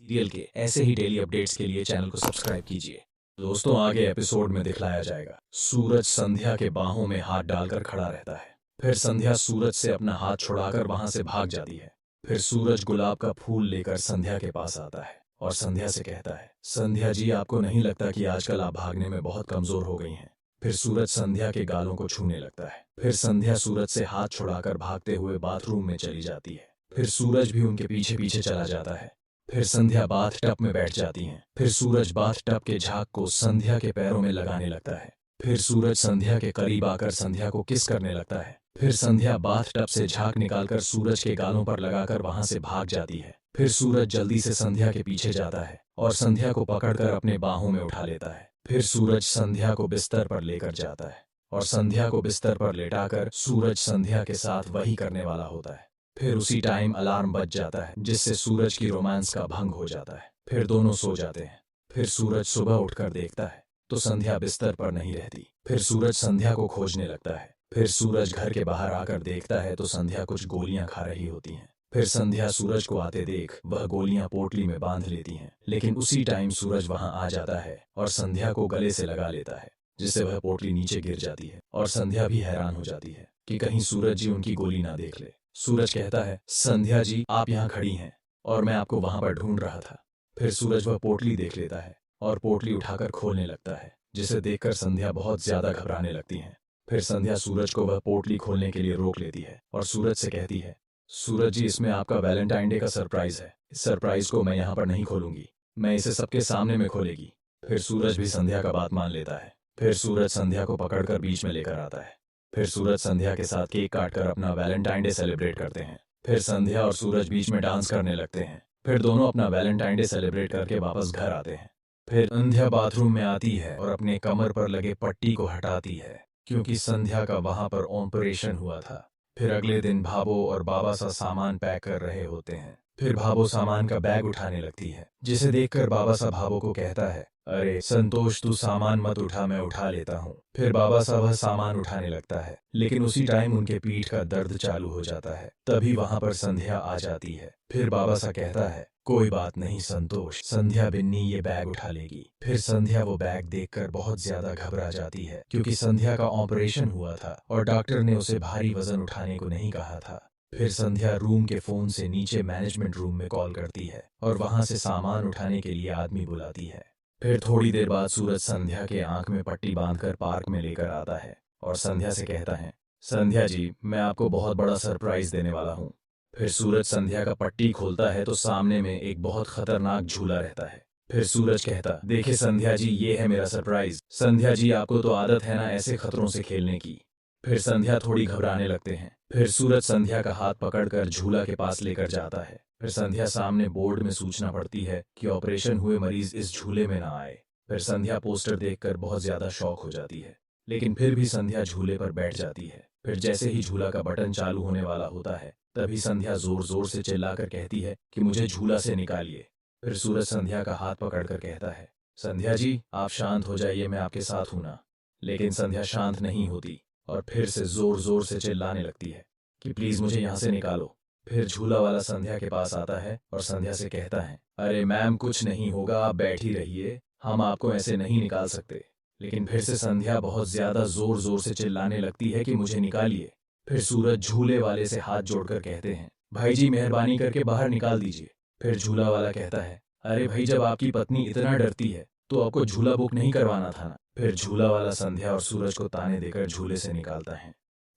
Serial के ऐसे ही daily updates के लिए चैनल को सब्सक्राइब कीजिए। दोस्तों, आगे एपिसोड में दिखलाया जाएगा सूरज संध्या के बाहों में हाथ डालकर खड़ा रहता है। फिर संध्या सूरज से अपना हाथ छुड़ाकर वहां से भाग जाती है। फिर सूरज गुलाब का फूल लेकर संध्या के पास आता है और संध्या से कहता है, संध्या जी, आपको नहीं लगता कि आजकल आप भागने में बहुत कमजोर हो गई हैं? फिर सूरज संध्या के गालों को छूने लगता है। फिर संध्या सूरज से हाथ छुड़ाकर भागते हुए बाथरूम में चली जाती है। फिर सूरज भी उनके पीछे पीछे चला जाता है। फिर संध्या बाथ टब में बैठ जाती हैं। फिर सूरज बाथ टब के झाग को संध्या के पैरों में लगाने लगता है। फिर सूरज संध्या के करीब आकर संध्या को किस करने लगता है। फिर संध्या बाथ टब से झाग निकालकर सूरज के गालों पर लगाकर वहां से भाग जाती है। फिर सूरज जल्दी से संध्या के पीछे जाता है और संध्या को पकड़कर अपने बाहों में उठा लेता है। फिर सूरज संध्या को बिस्तर पर लेकर जाता है और संध्या को बिस्तर पर लेटाकर सूरज संध्या के साथ वही करने वाला होता है। फिर उसी टाइम अलार्म बज जाता है, जिससे सूरज की रोमांस का भंग हो जाता है। फिर दोनों सो जाते हैं। फिर सूरज सुबह उठकर देखता है तो संध्या बिस्तर पर नहीं रहती। फिर सूरज संध्या को खोजने लगता है। फिर सूरज घर के बाहर आकर देखता है तो संध्या कुछ गोलियां खा रही होती हैं। फिर संध्या सूरज को आते देख वह गोलियां पोटली में बांध लेती हैं, लेकिन उसी टाइम सूरज वहां आ जाता है और संध्या को गले से लगा लेता है, जिससे वह पोटली नीचे गिर जाती है और संध्या भी हैरान हो जाती है कि कहीं सूरज जी उनकी गोली ना देख ले। सूरज कहता है, संध्या जी, आप यहाँ खड़ी हैं और मैं आपको वहां पर ढूंढ रहा था। फिर सूरज वह पोटली देख लेता है और पोटली उठाकर खोलने लगता है, जिसे देखकर संध्या बहुत ज्यादा घबराने लगती है। फिर संध्या सूरज को वह पोटली खोलने के लिए रोक लेती है और सूरज से कहती है, सूरज जी, इसमें आपका वैलेंटाइन डे का सरप्राइज है। इस सरप्राइज को मैं यहाँ पर नहीं खोलूंगी, मैं इसे सबके सामने में खोलेगी। फिर सूरज भी संध्या का बात मान लेता है। फिर सूरज संध्या को पकड़कर बीच में लेकर आता है। फिर सूरज संध्या के साथ केक काटकर अपना वैलेंटाइन डे सेलिब्रेट करते हैं। फिर संध्या और सूरज बीच में डांस करने लगते हैं। फिर दोनों अपना वैलेंटाइन डे सेलिब्रेट करके वापस घर आते हैं। फिर संध्या बाथरूम में आती है और अपने कमर पर लगे पट्टी को हटाती है, क्योंकि संध्या का वहां पर ऑपरेशन हुआ था। फिर अगले दिन भाबो और बाबा सा सामान पैक कर रहे होते हैं। फिर भाबो सामान का बैग उठाने लगती है, जिसे देखकर बाबा सा भाबो को कहता है, अरे संतोष, तू सामान मत उठा, मैं उठा लेता हूँ। फिर बाबा सा वह सामान उठाने लगता है, लेकिन उसी टाइम उनके पीठ का दर्द चालू हो जाता है। तभी वहां पर संध्या आ जाती है। फिर बाबा सा कहता है, कोई बात नहीं संतोष, संध्या बिन्नी ये बैग उठा लेगी। फिर संध्या वो बैग देखकर बहुत ज्यादा घबरा जाती है, क्योंकि संध्या का ऑपरेशन हुआ था और डॉक्टर ने उसे भारी वजन उठाने को नहीं कहा था। फिर संध्या रूम के फोन से नीचे मैनेजमेंट रूम में कॉल करती है और वहां से सामान उठाने के लिए आदमी बुलाती है। फिर थोड़ी देर बाद सूरज संध्या के आंख में पट्टी बांधकर पार्क में लेकर आता है और संध्या से कहता है, संध्या जी, मैं आपको बहुत बड़ा सरप्राइज देने वाला हूँ। फिर सूरज संध्या का पट्टी खोलता है तो सामने में एक बहुत खतरनाक झूला रहता है। फिर सूरज कहता, देखे संध्या जी, ये है मेरा सरप्राइज। संध्या जी, आपको तो आदत है ना ऐसे खतरों से खेलने की। फिर संध्या थोड़ी घबराने लगते हैं। फिर सूरज संध्या का हाथ पकड़कर झूला के पास लेकर जाता है। फिर संध्या सामने बोर्ड में सूचना पड़ती है कि ऑपरेशन हुए मरीज इस झूले में ना आए। फिर संध्या पोस्टर देखकर बहुत ज्यादा शॉक हो जाती है, लेकिन फिर भी संध्या झूले पर बैठ जाती है। फिर जैसे ही झूला का बटन चालू होने वाला होता है, तभी संध्या जोर जोर से चिल्लाकर कहती है कि मुझे झूला से निकालिए। फिर सूरज संध्या का हाथ पकड़कर कहता है, संध्या जी, आप शांत हो जाइए, मैं आपके साथ हूं ना। लेकिन संध्या शांत नहीं होती और फिर से जोर जोर से चिल्लाने लगती है कि प्लीज मुझे यहाँ से निकालो। फिर झूला वाला संध्या के पास आता है और संध्या से कहता है, अरे मैम, कुछ नहीं होगा, आप बैठ ही रहिए, हम आपको ऐसे नहीं निकाल सकते। लेकिन फिर से संध्या बहुत ज्यादा जोर जोर से चिल्लाने लगती है कि मुझे निकालिए। फिर सूरज झूले वाले से हाथ जोड़कर कहते हैं, भाई जी, मेहरबानी करके बाहर निकाल दीजिए। फिर झूला वाला कहता है, अरे भाई, जब आपकी पत्नी इतना डरती है तो आपको झूला बुक नहीं करवाना था ना। फिर झूला वाला संध्या और सूरज को ताने देकर झूले से निकालता है।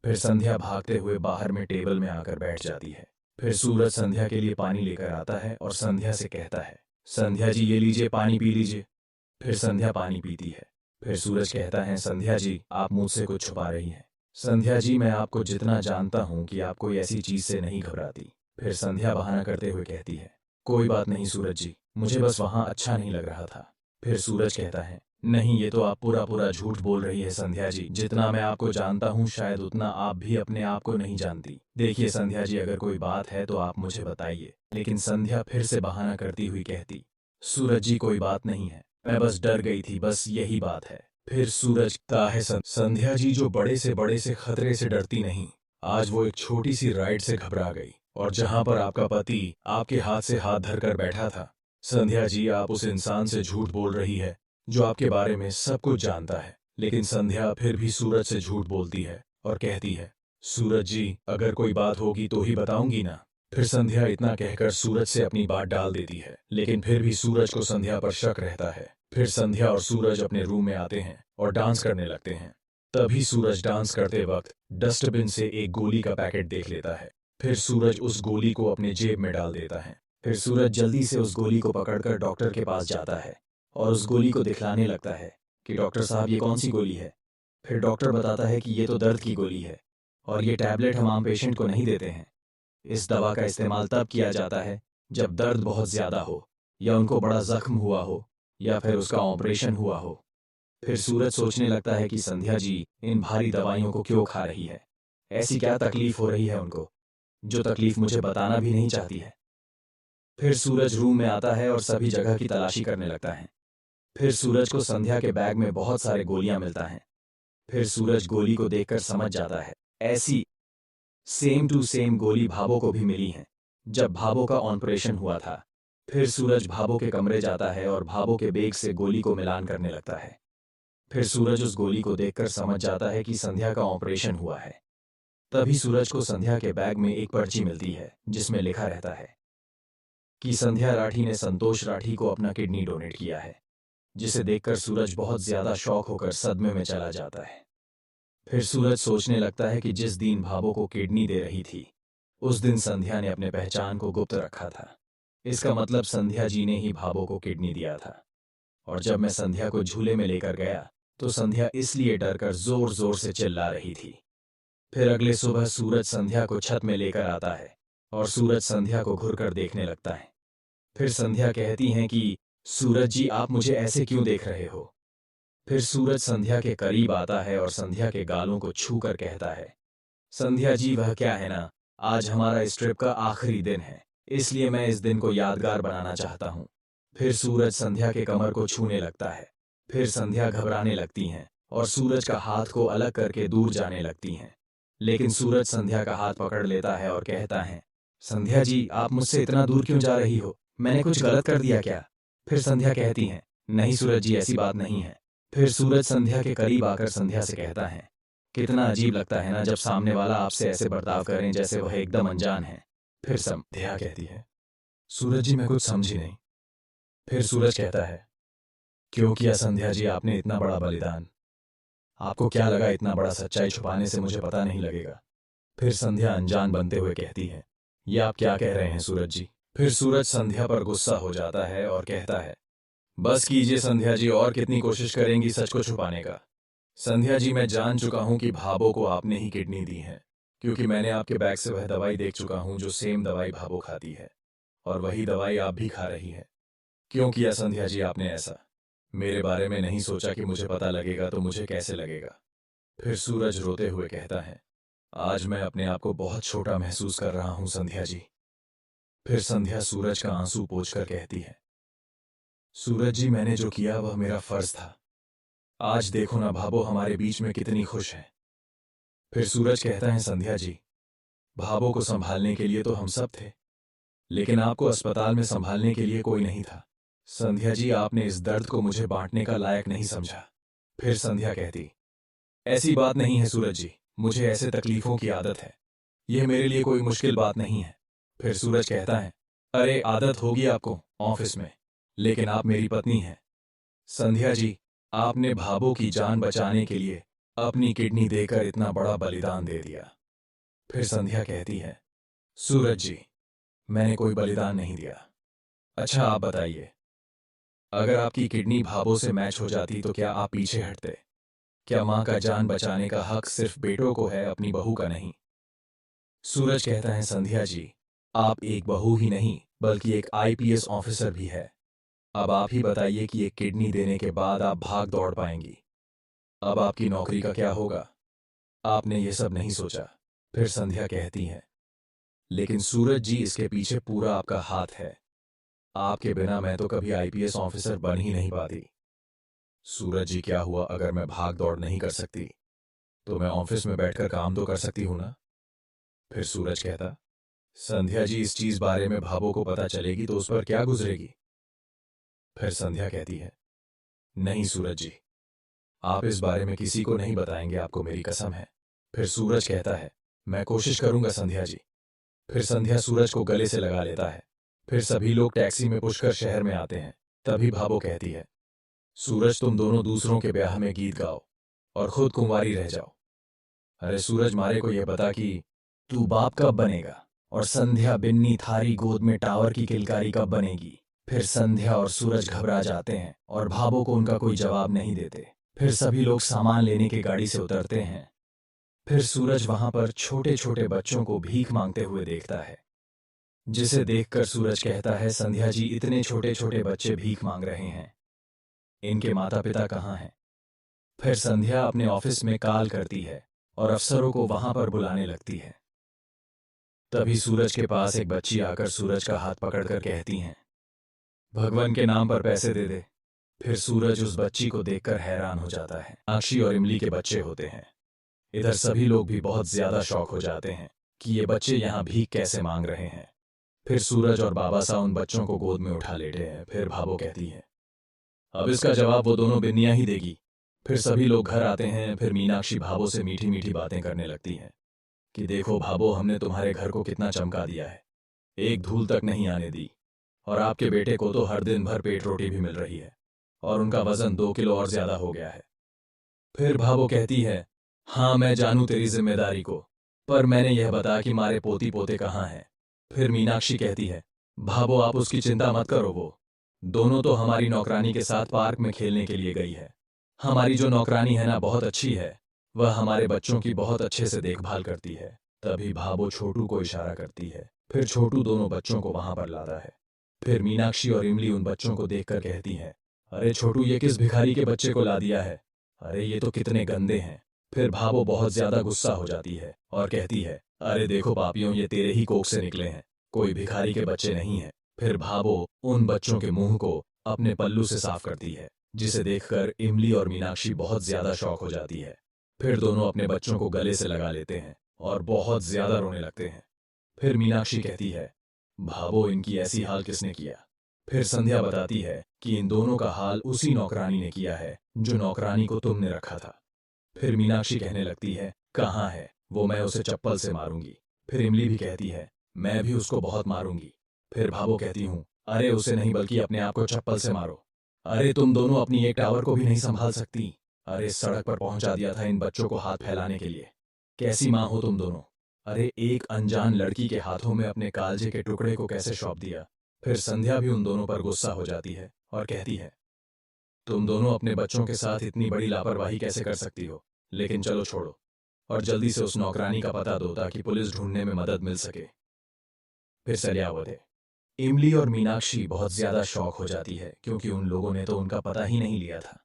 फिर संध्या भागते हुए बाहर में टेबल में आकर बैठ जाती है। फिर सूरज संध्या के लिए पानी लेकर आता है और संध्या से कहता है, संध्या जी, ये लीजिए, पानी पी लीजिए। फिर संध्या पानी पीती है। फिर सूरज कहता है, संध्या जी, आप मुझसे कुछ छुपा रही हैं। संध्या जी, मैं आपको जितना जानता हूँ कि आप कोई ऐसी चीज से नहीं घबराती। फिर संध्या बहाना करते हुए कहती है, कोई बात नहीं सूरज जी, मुझे बस वहां अच्छा नहीं लग रहा था। फिर सूरज कहता है, नहीं, ये तो आप पूरा पूरा झूठ बोल रही है संध्या जी, जितना मैं आपको जानता हूँ शायद उतना आप भी अपने आप को नहीं जानती। देखिए संध्या जी, अगर कोई बात है तो आप मुझे बताइए। लेकिन संध्या फिर से बहाना करती हुई कहती, सूरज जी, कोई बात नहीं है, मैं बस डर गई थी, बस यही बात है। फिर सूरज कहता है, संध्या जी, जो बड़े से खतरे से डरती नहीं, आज वो एक छोटी सी राइड से घबरा गई, और जहां पर आपका पति आपके हाथ से हाथ धरकर बैठा था, संध्या जी, आप उस इंसान से झूठ बोल रही है जो आपके बारे में सब कुछ जानता है। लेकिन संध्या फिर भी सूरज से झूठ बोलती है और कहती है, सूरज जी, अगर कोई बात होगी तो ही बताऊंगी ना। फिर संध्या इतना कहकर सूरज से अपनी बात डाल देती है, लेकिन फिर भी सूरज को संध्या पर शक रहता है। फिर संध्या और सूरज अपने रूम में आते हैं और डांस करने लगते हैं। तभी सूरज डांस करते वक्त डस्टबिन से एक गोली का पैकेट देख लेता है। फिर सूरज उस गोली को अपने जेब में डाल देता है। फिर सूरज जल्दी से उस गोली को पकड़कर डॉक्टर के पास जाता है और उस गोली को दिखलाने लगता है कि डॉक्टर साहब, ये कौन सी गोली है। फिर डॉक्टर बताता है कि ये तो दर्द की गोली है और ये टैबलेट हम आम पेशेंट को नहीं देते हैं। इस दवा का इस्तेमाल तब किया जाता है जब दर्द बहुत ज़्यादा हो, या उनको बड़ा जख्म हुआ हो, या फिर उसका ऑपरेशन हुआ हो। फिर सूरज सोचने लगता है कि संध्या जी इन भारी दवाइयों को क्यों खा रही है। ऐसी क्या तकलीफ हो रही है उनको, जो तकलीफ मुझे बताना भी नहीं चाहती है। फिर सूरज रूम में आता है और सभी जगह की तलाशी करने लगता है। फिर सूरज को संध्या के बैग में बहुत सारे गोलियां मिलता है। फिर सूरज गोली को देखकर समझ जाता है, ऐसी सेम टू सेम गोली भाबो को भी मिली है जब भाबो का ऑपरेशन हुआ था। फिर सूरज भाबो के कमरे जाता है और भाबो के बैग से गोली को मिलान करने लगता है। फिर सूरज उस गोली को देखकर समझ जाता है कि संध्या का ऑपरेशन हुआ है। तभी सूरज को संध्या के बैग में एक पर्ची मिलती है जिसमें लिखा रहता है कि संध्या राठी ने संतोष राठी को अपना किडनी डोनेट किया है, जिसे देखकर सूरज बहुत ज्यादा शॉक होकर सदमे में चला जाता है। फिर सूरज सोचने लगता है कि जिस दिन भाबो को किडनी दे रही थी, उस दिन संध्या ने अपने पहचान को गुप्त रखा था। इसका मतलब संध्या जी ने ही भाबो को किडनी दिया था। और जब मैं संध्या को झूले में लेकर गया तो संध्या इसलिए डरकर जोर जोर से चिल्ला रही थी। फिर अगले सुबह सूरज संध्या को छत में लेकर आता है और सूरज संध्या को घुरकर देखने लगता है। फिर संध्या कहती हैं कि सूरज जी, आप मुझे ऐसे क्यों देख रहे हो। फिर सूरज संध्या के करीब आता है और संध्या के गालों को छू कर कहता है, संध्या जी, वह क्या है ना, आज हमारा इस ट्रिप का आखिरी दिन है, इसलिए मैं इस दिन को यादगार बनाना चाहता हूँ। फिर सूरज संध्या के कमर को छूने लगता है। फिर संध्या घबराने लगती हैं और सूरज का हाथ को अलग करके दूर जाने लगती हैं। लेकिन सूरज संध्या का हाथ पकड़ लेता है और कहता है, संध्या जी, आप मुझसे इतना दूर क्यों जा रही हो, मैंने कुछ गलत कर दिया क्या। फिर संध्या कहती है, नहीं सूरज जी, ऐसी बात नहीं है। फिर सूरज संध्या के करीब आकर संध्या से कहता है, कितना अजीब लगता है ना जब सामने वाला आपसे ऐसे बर्ताव करें जैसे वह एकदम अनजान है। फिर संध्या कहती है, सूरज जी, मैं कुछ समझी नहीं। फिर सूरज कहता है, क्यों किया संध्या जी आपने इतना बड़ा बलिदान। आपको क्या लगा इतना बड़ा सच्चाई छुपाने से मुझे पता नहीं लगेगा। फिर संध्या अनजान बनते हुए कहती है, ये आप क्या कह रहे हैं सूरज जी। फिर सूरज संध्या पर गुस्सा हो जाता है और कहता है, बस कीजिए संध्या जी, और कितनी कोशिश करेंगी सच को छुपाने का। संध्या जी, मैं जान चुका हूं कि भाबो को आपने ही किडनी दी है, क्योंकि मैंने आपके बैग से वह दवाई देख चुका हूं जो सेम दवाई भाबो खाती है, और वही दवाई आप भी खा रही हैं। क्यों किया संध्या जी आपने ऐसा। मेरे बारे में नहीं सोचा कि मुझे पता लगेगा तो मुझे कैसे लगेगा। फिर सूरज रोते हुए कहता है, आज मैं अपने आप को बहुत छोटा महसूस कर रहा हूं संध्या जी। फिर संध्या सूरज का आंसू पोंछकर कहती है, सूरज जी, मैंने जो किया वह मेरा फर्ज था। आज देखो ना भाबो हमारे बीच में कितनी खुश है। फिर सूरज कहता है, संध्या जी, भाबो को संभालने के लिए तो हम सब थे, लेकिन आपको अस्पताल में संभालने के लिए कोई नहीं था। संध्या जी, आपने इस दर्द को मुझे बांटने का लायक नहीं समझा। फिर संध्या कहती, ऐसी बात नहीं है सूरज जी, मुझे ऐसे तकलीफों की आदत है, यह मेरे लिए कोई मुश्किल बात नहीं है। फिर सूरज कहता है, अरे आदत होगी आपको ऑफिस में, लेकिन आप मेरी पत्नी हैं। संध्या जी, आपने भाबो की जान बचाने के लिए अपनी किडनी देकर इतना बड़ा बलिदान दे दिया। फिर संध्या कहती है, सूरज जी, मैंने कोई बलिदान नहीं दिया। अच्छा आप बताइए, अगर आपकी किडनी भाबो से मैच हो जाती तो क्या आप पीछे हटते। क्या माँ का जान बचाने का हक सिर्फ बेटों को है, अपनी बहू का नहीं। सूरज कहता है, संध्या जी, आप एक बहू ही नहीं बल्कि एक आईपीएस ऑफिसर भी है। अब आप ही बताइए कि एक किडनी देने के बाद आप भाग दौड़ पाएंगी, अब आपकी नौकरी का क्या होगा। आपने ये सब नहीं सोचा। फिर संध्या कहती है, लेकिन सूरज जी, इसके पीछे पूरा आपका हाथ है, आपके बिना मैं तो कभी आईपीएस ऑफिसर बन ही नहीं पाती। सूरज जी, क्या हुआ अगर मैं भाग दौड़ नहीं कर सकती, तो मैं ऑफिस में बैठकर काम तो कर सकती हूं ना। फिर सूरज कहता, संध्या जी, इस चीज बारे में भाबो को पता चलेगी तो उस पर क्या गुजरेगी। फिर संध्या कहती है, नहीं सूरज जी, आप इस बारे में किसी को नहीं बताएंगे, आपको मेरी कसम है। फिर सूरज कहता है, मैं कोशिश करूंगा संध्या जी। फिर संध्या सूरज को गले से लगा लेता है। फिर सभी लोग टैक्सी में पुष्कर शहर में आते हैं। तभी भाबो कहती है, सूरज तुम दोनों दूसरों के ब्याह में गीत गाओ और खुद कुंवारी रह जाओ। अरे सूरज मारे को यह बता कि तू बाप कब बनेगा और संध्या बिन्नी थारी गोद में टावर की किलकारी कब बनेगी। फिर संध्या और सूरज घबरा जाते हैं और भाबो को उनका कोई जवाब नहीं देते। फिर सभी लोग सामान लेने की गाड़ी से उतरते हैं। फिर सूरज वहां पर छोटे छोटे बच्चों को भीख मांगते हुए देखता है, जिसे देखकर सूरज कहता है, संध्या जी इतने छोटे छोटे बच्चे भीख मांग रहे हैं, इनके माता पिता कहाँ हैं। फिर संध्या अपने ऑफिस में कॉल करती है और अफसरों को वहां पर बुलाने लगती है। तभी सूरज के पास एक बच्ची आकर सूरज का हाथ पकड़कर कहती हैं, भगवान के नाम पर पैसे दे दे। फिर सूरज उस बच्ची को देखकर हैरान हो जाता है। मीनाक्षी और इमली के बच्चे होते हैं। इधर सभी लोग भी बहुत ज्यादा शौक हो जाते हैं कि ये बच्चे यहाँ भीख कैसे मांग रहे हैं। फिर सूरज और बाबासा उन बच्चों को गोद में उठा लेते हैं। फिर भाबो कहती है, अब इसका जवाब वो दोनों बिन्नियां ही देगी। फिर सभी लोग घर आते हैं। फिर मीनाक्षी भाबो से मीठी मीठी बातें करने लगती हैं कि देखो भाबो, हमने तुम्हारे घर को कितना चमका दिया है, एक धूल तक नहीं आने दी, और आपके बेटे को तो हर दिन भर पेट रोटी भी मिल रही है और उनका वजन 2 किलो और ज्यादा हो गया है। फिर भाबो कहती है, हाँ मैं जानू तेरी जिम्मेदारी को, पर मैंने यह बता कि मारे पोती पोते कहाँ हैं। फिर मीनाक्षी कहती है, भाबो आप उसकी चिंता मत करो, वो दोनों तो हमारी नौकरानी के साथ पार्क में खेलने के लिए गई है। हमारी जो नौकरानी है ना, बहुत अच्छी है, वह हमारे बच्चों की बहुत अच्छे से देखभाल करती है। तभी भाबो छोटू को इशारा करती है। फिर छोटू दोनों बच्चों को वहां पर लाता है। फिर मीनाक्षी और इमली उन बच्चों को देखकर कहती हैं, अरे छोटू, ये किस भिखारी के बच्चे को ला दिया है, अरे ये तो कितने गंदे हैं। फिर भाबो बहुत ज्यादा गुस्सा हो जाती है और कहती है, अरे देखो पापियों, ये तेरे ही कोख से निकले हैं, कोई भिखारी के बच्चे नहीं है। फिर भाबो उन बच्चों के मुंह को अपने पल्लू से साफ करती है, जिसे देखकर इमली और मीनाक्षी बहुत ज्यादा शौक हो जाती है। फिर दोनों अपने बच्चों को गले से लगा लेते हैं और बहुत ज्यादा रोने लगते हैं। फिर मीनाक्षी कहती है, भाबो इनकी ऐसी हाल किसने किया। फिर संध्या बताती है कि इन दोनों का हाल उसी नौकरानी ने किया है जो नौकरानी को तुमने रखा था। फिर मीनाक्षी कहने लगती है, कहाँ है वो, मैं उसे चप्पल से मारूंगी। फिर इमली भी कहती है, मैं भी उसको बहुत मारूंगी। फिर भाबो कहती हूँ, अरे उसे नहीं बल्कि अपने आप को चप्पल से मारो। अरे तुम दोनों अपनी एक टावर को भी नहीं संभाल सकती। अरे सड़क पर पहुंचा दिया था इन बच्चों को हाथ फैलाने के लिए, कैसी माँ हो तुम दोनों। अरे एक अनजान लड़की के हाथों में अपने कालजे के टुकड़े को कैसे सौंप दिया। फिर संध्या भी उन दोनों पर गुस्सा हो जाती है और कहती है, तुम दोनों अपने बच्चों के साथ इतनी बड़ी लापरवाही कैसे कर सकती हो। लेकिन चलो छोड़ो और जल्दी से उस नौकरानी का पता दो ताकि पुलिस ढूंढने में मदद मिल सके। फिर सल्यावत है। इमली और मीनाक्षी बहुत ज्यादा शौक हो जाती है क्योंकि उन लोगों ने तो उनका पता ही नहीं लिया था।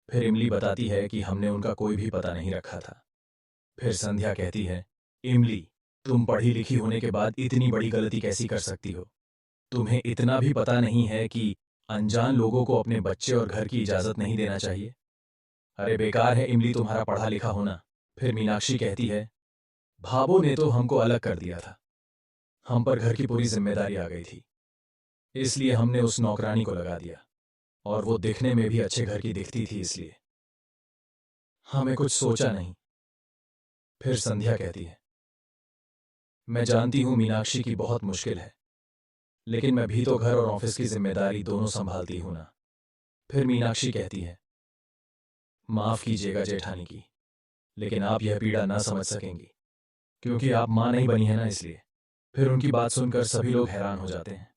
फिर इमली बताती है कि हमने उनका कोई भी पता नहीं रखा था। फिर संध्या कहती है, इमली तुम पढ़ी लिखी होने के बाद इतनी बड़ी गलती कैसी कर सकती हो। तुम्हें इतना भी पता नहीं है कि अनजान लोगों को अपने बच्चे और घर की इजाजत नहीं देना चाहिए। अरे बेकार है इमली तुम्हारा पढ़ा लिखा होना। फिर मीनाक्षी कहती है, भाबो ने तो हमको अलग कर दिया था, हम पर घर की पूरी जिम्मेदारी आ गई थी, इसलिए हमने उस नौकरानी को लगा दिया, और वो दिखने में भी अच्छे घर की दिखती थी, इसलिए हमें कुछ सोचा नहीं। फिर संध्या कहती है, मैं जानती हूं मीनाक्षी की बहुत मुश्किल है, लेकिन मैं भी तो घर और ऑफिस की जिम्मेदारी दोनों संभालती हूं ना। फिर मीनाक्षी कहती है, माफ कीजिएगा जेठानी की, लेकिन आप यह पीड़ा ना समझ सकेंगी क्योंकि आप मां नहीं बनी है ना, इसलिए। फिर उनकी बात सुनकर सभी लोग हैरान हो जाते हैं।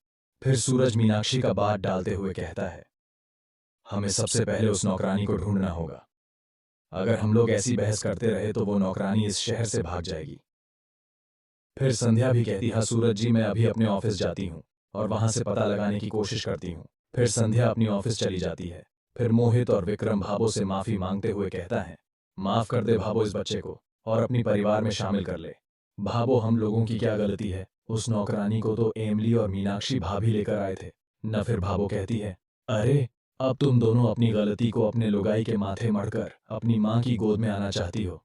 फिर सूरज मीनाक्षी का बात डालते हुए कहता है, हमें सबसे पहले उस नौकरानी को ढूंढना होगा। अगर हम लोग ऐसी बहस करते रहे तो वो नौकरानी इस शहर से भाग जाएगी। फिर संध्या भी कहती, हाँ सूरज जी, मैं अभी अपने ऑफिस जाती हूँ और वहां से पता लगाने की कोशिश करती हूँ। फिर संध्या अपनी ऑफिस चली जाती है। फिर मोहित और विक्रम भाबो से माफी मांगते हुए कहता है, माफ कर दे भाबो इस बच्चे को और अपनी परिवार में शामिल कर ले। भाबो, हम लोगों की क्या गलती है, उस नौकरानी को तो एमली और मीनाक्षी भाभी लेकर आए थे न। फिर भाबो कहती है, अरे अब तुम दोनों अपनी गलती को अपने लुगाई के माथे मढ़कर अपनी माँ की गोद में आना चाहती हो।